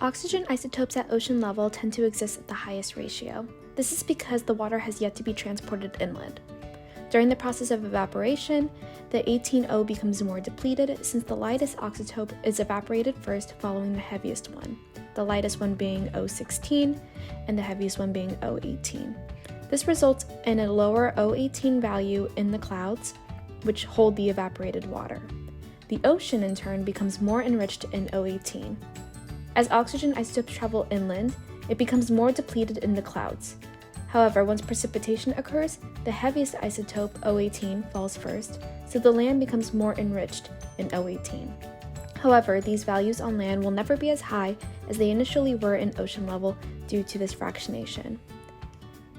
Oxygen isotopes at ocean level tend to exist at the highest ratio. This is because the water has yet to be transported inland. During the process of evaporation, the 18O becomes more depleted since the lightest oxytope is evaporated first following the heaviest one, the lightest one being O16 and the heaviest one being O18. This results in a lower O18 value in the clouds, which hold the evaporated water. The ocean, in turn, becomes more enriched in O18. As oxygen isotopes travel inland, it becomes more depleted in the clouds. However, once precipitation occurs, the heaviest isotope, O18, falls first, so the land becomes more enriched in O18. However, these values on land will never be as high as they initially were in ocean level due to this fractionation.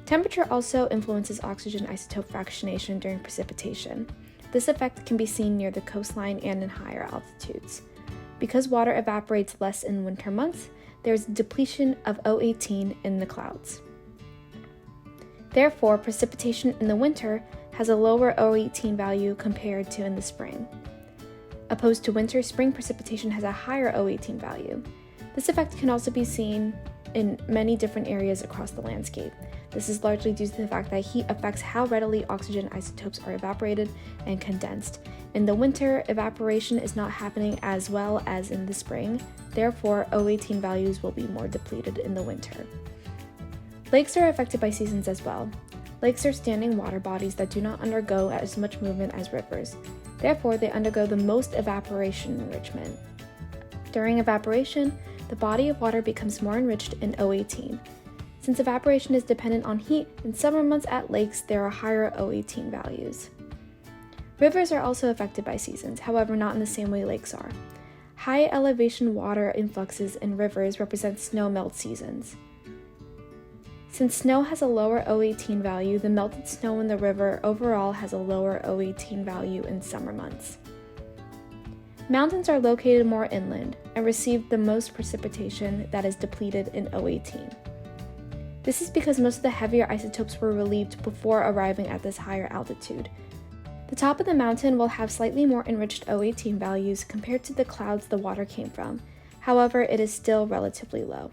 Temperature also influences oxygen isotope fractionation during precipitation. This effect can be seen near the coastline and in higher altitudes. Because water evaporates less in winter months, there is depletion of O18 in the clouds. Therefore, precipitation in the winter has a lower O18 value compared to in the spring. Opposed to winter, spring precipitation has a higher O18 value. This effect can also be seen in many different areas across the landscape. This is largely due to the fact that heat affects how readily oxygen isotopes are evaporated and condensed. In the winter, evaporation is not happening as well as in the spring, therefore O18 values will be more depleted in the winter. Lakes are affected by seasons as well. Lakes are standing water bodies that do not undergo as much movement as rivers. Therefore, they undergo the most evaporation enrichment. During evaporation, the body of water becomes more enriched in O18. Since evaporation is dependent on heat, in summer months at lakes there are higher O18 values. Rivers are also affected by seasons, however not in the same way lakes are. High elevation water influxes in rivers represent snow melt seasons. Since snow has a lower O18 value, the melted snow in the river overall has a lower O18 value in summer months. Mountains are located more inland and receive the most precipitation that is depleted in O18. This is because most of the heavier isotopes were relieved before arriving at this higher altitude. The top of the mountain will have slightly more enriched O18 values compared to the clouds the water came from. However, it is still relatively low.